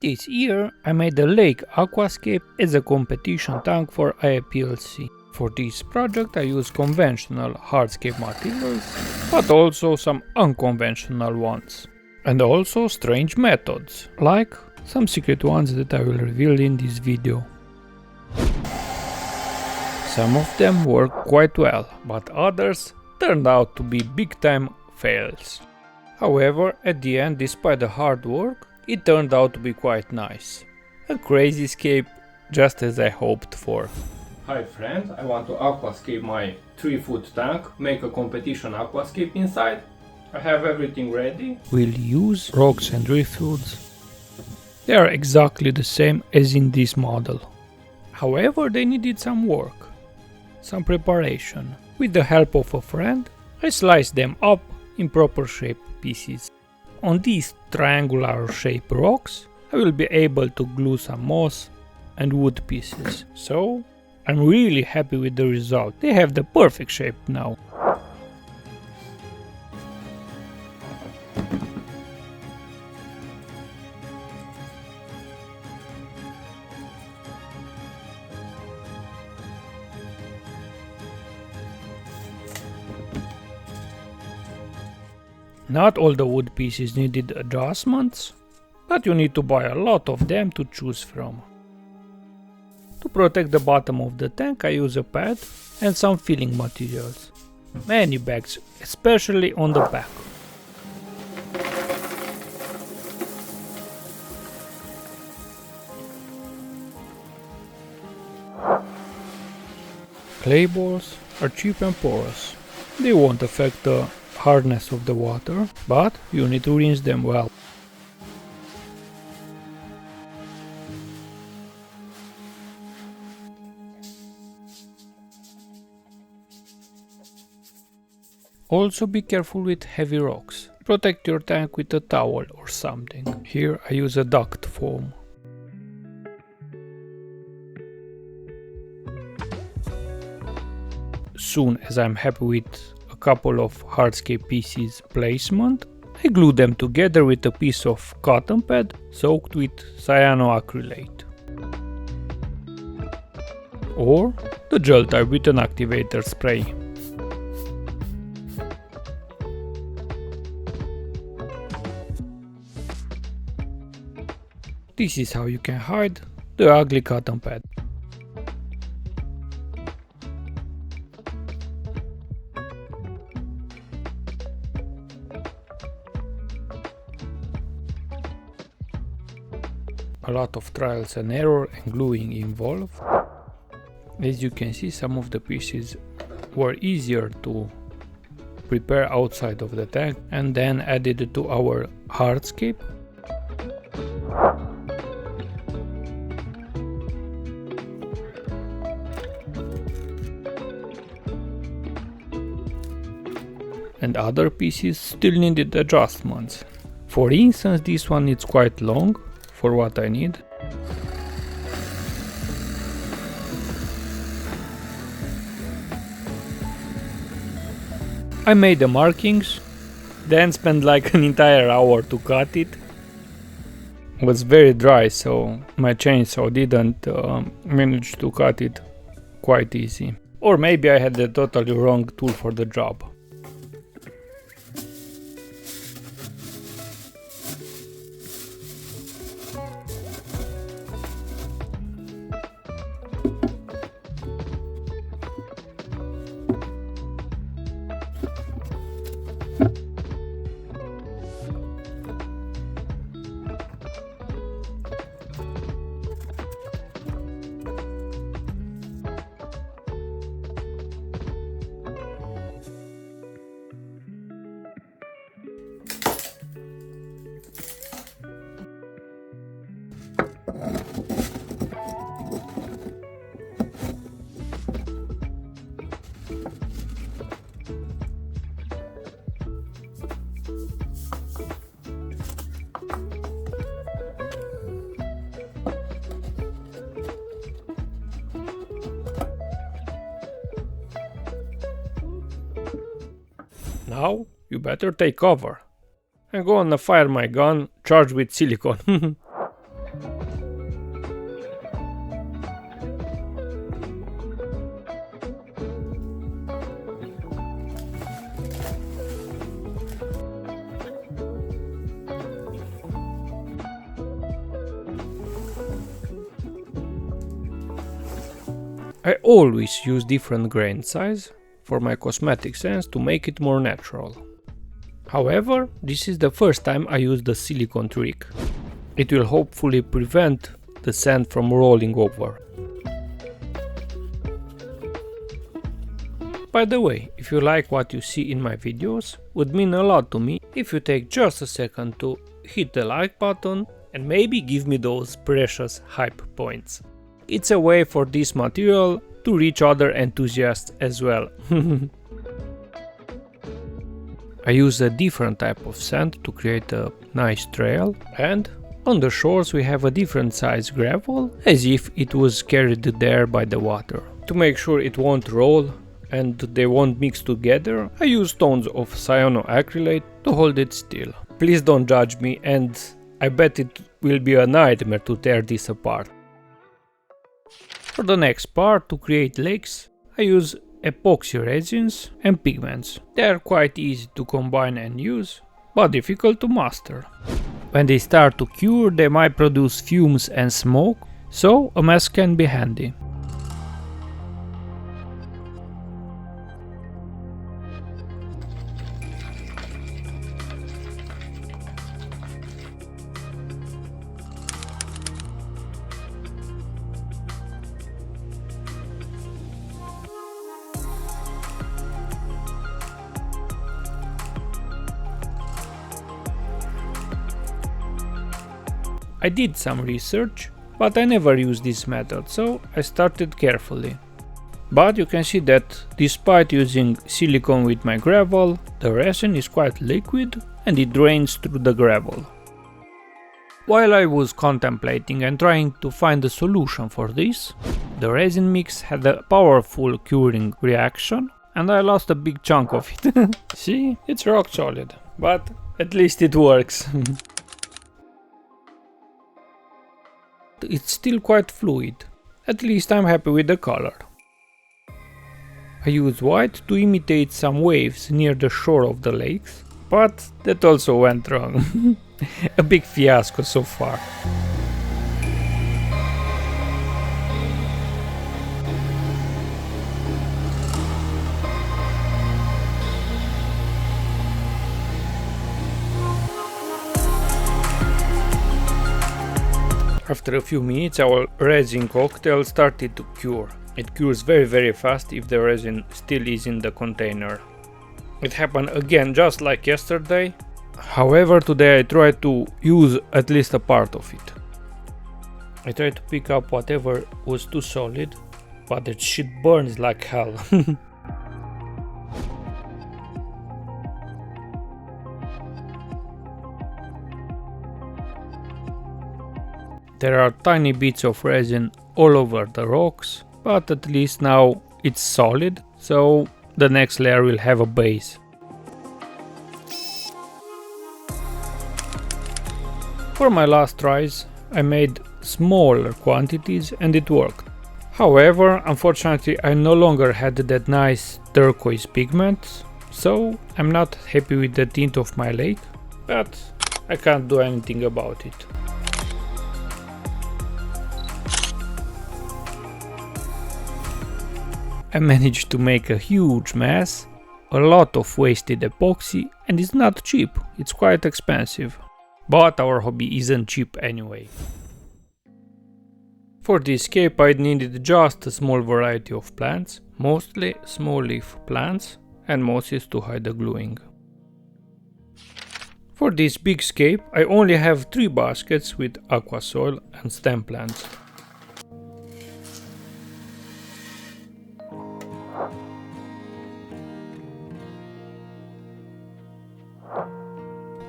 This year I made a lake aquascape as a competition tank for IAPLC. For this project I used conventional hardscape materials, but also some unconventional ones. And also strange methods, like some secret ones that I will reveal in this video. Some of them work quite well, but others turned out to be big time fails. However, at the end, despite the hard work, it turned out to be quite nice. A crazy scape, just as I hoped for. Hi friends, I want to aquascape my 3-foot tank, make a competition aquascape inside. I have everything ready. We'll use rocks and driftwoods. They are exactly the same as in this model. However, they needed some work, some preparation. With the help of a friend, I sliced them up in proper shape pieces. On these triangular shaped rocks, I will be able to glue some moss and wood pieces. So, I'm really happy with the result. They have the perfect shape now. Not all the wood pieces needed adjustments, but you need to buy a lot of them to choose from. To protect the bottom of the tank I use a pad and some filling materials. Many bags, especially on the back. Clay balls are cheap and porous. They won't affect the hardness of the water, but you need to rinse them well. Also be careful with heavy rocks. Protect your tank with a towel or something. Here I use a duct foam. Soon as I'm happy with a couple of hardscape pieces placement, I glue them together with a piece of cotton pad soaked with cyanoacrylate. Or the gel type with an activator spray. This is how you can hide the ugly cotton pad. A lot of trials and error and gluing involved. As you can see, some of the pieces were easier to prepare outside of the tank and then added to our hardscape. And other pieces still needed adjustments. For instance, this one is quite long for what I need. I made the markings, then spent like an entire hour to cut it. It was very dry, so my chainsaw didn't manage to cut it quite easy. Or maybe I had the totally wrong tool for the job. Now you better take cover. I'm gonna fire my gun charged with silicone. I always use different grain size for my cosmetic sands to make it more natural. However, this is the first time I use the silicone trick. It will hopefully prevent the sand from rolling over. By the way, if you like what you see in my videos, would mean a lot to me if you take just a second to hit the like button and maybe give me those precious hype points. It's a way for this material to reach other enthusiasts as well. I use a different type of sand to create a nice trail, and on the shores we have a different size gravel, as if it was carried there by the water. To make sure it won't roll and they won't mix together, I use stones of cyanoacrylate to hold it still. Please don't judge me, and I bet it will be a nightmare to tear this apart. For the next part, to create lakes, I use epoxy resins and pigments. They are quite easy to combine and use, but difficult to master. When they start to cure, they might produce fumes and smoke, so a mask can be handy. I did some research, but I never used this method, so I started carefully. But you can see that despite using silicone with my gravel, the resin is quite liquid and it drains through the gravel. While I was contemplating and trying to find a solution for this, the resin mix had a powerful curing reaction and I lost a big chunk of it. See, it's rock solid, but at least it works. It's still quite fluid. At least I'm happy with the color. I use white to imitate some waves near the shore of the lakes, but that also went wrong. A big fiasco so far. After a few minutes, our resin cocktail started to cure. It cures very fast if the resin still is in the container. It happened again just like yesterday. However, today I tried to use at least a part of it. I tried to pick up whatever was too solid, but that shit burns like hell. There are tiny bits of resin all over the rocks, but at least now it's solid, so the next layer will have a base. For my last tries, I made smaller quantities and it worked. However, unfortunately I no longer had that nice turquoise pigment, so I'm not happy with the tint of my lake, but I can't do anything about it. I managed to make a huge mess, a lot of wasted epoxy, and it's not cheap, it's quite expensive. But our hobby isn't cheap anyway. For this scape I needed just a small variety of plants, mostly small leaf plants and mosses to hide the gluing. For this big scape I only have 3 baskets with aqua soil and stem plants.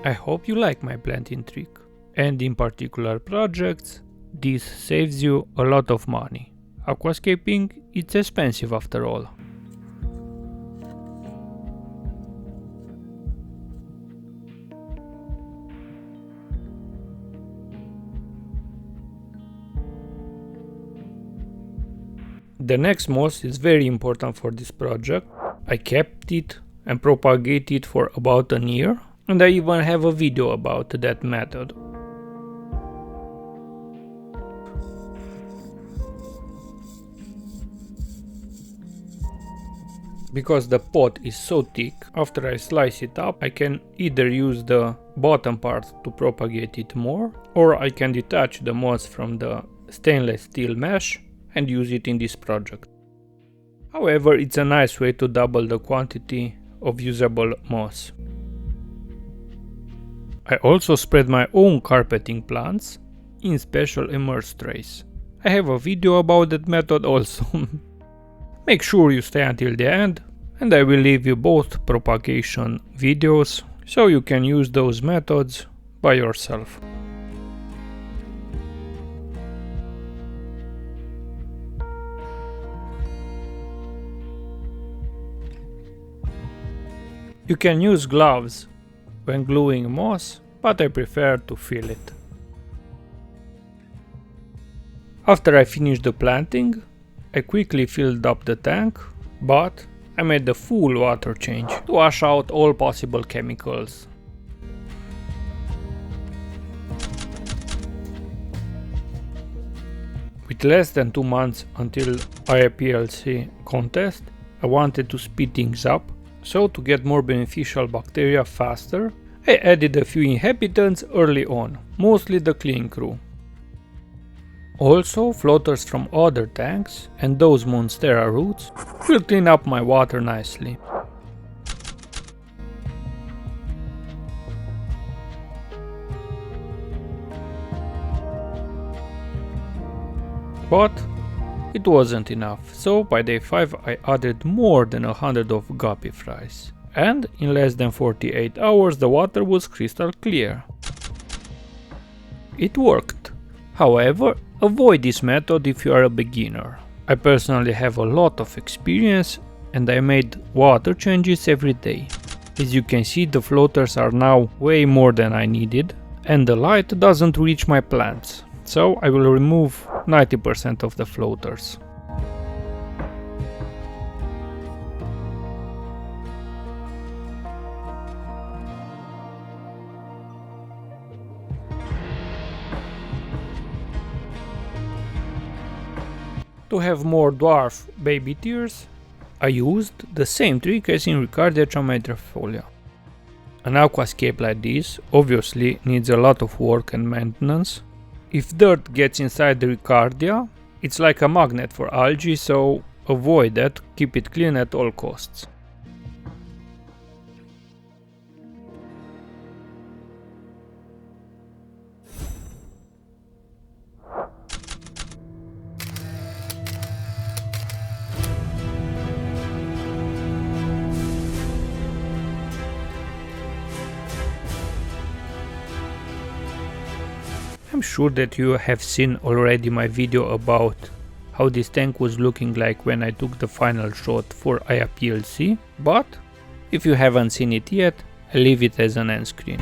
I hope you like my planting trick, and in particular projects, this saves you a lot of money. Aquascaping is expensive after all. The next moss is very important for this project. I kept it and propagated it for about a year, and I even have a video about that method. Because the pot is so thick, after I slice it up, I can either use the bottom part to propagate it more, or I can detach the moss from the stainless steel mesh and use it in this project. However, it's a nice way to double the quantity of usable moss. I also spread my own carpeting plants in special immersed trays. I have a video about that method also. Make sure you stay until the end, and I will leave you both propagation videos so you can use those methods by yourself. You can use gloves when gluing moss, but I prefer to fill it. After I finished the planting, I quickly filled up the tank, but I made the full water change to wash out all possible chemicals. With less than 2 months until IAPLC contest, I wanted to speed things up, so to get more beneficial bacteria faster, I added a few inhabitants early on, mostly the clean crew. Also, floaters from other tanks and those Monstera roots will clean up my water nicely. But it wasn't enough, so by day 5 I added more than 100 of guppy fries. And in less than 48 hours the water was crystal clear. It worked. However, avoid this method if you are a beginner. I personally have a lot of experience and I made water changes every day. As you can see, the floaters are now way more than I needed and the light doesn't reach my plants, so I will remove 90% of the floaters. To have more dwarf baby tears, I used the same trick as in Riccardia Chametrafolia. An aquascape like this obviously needs a lot of work and maintenance. If dirt gets inside the Riccardia, it's like a magnet for algae, so avoid that, keep it clean at all costs. I'm sure that you have seen already my video about how this tank was looking like when I took the final shot for IAPLC, but if you haven't seen it yet, I'll leave it as an end screen.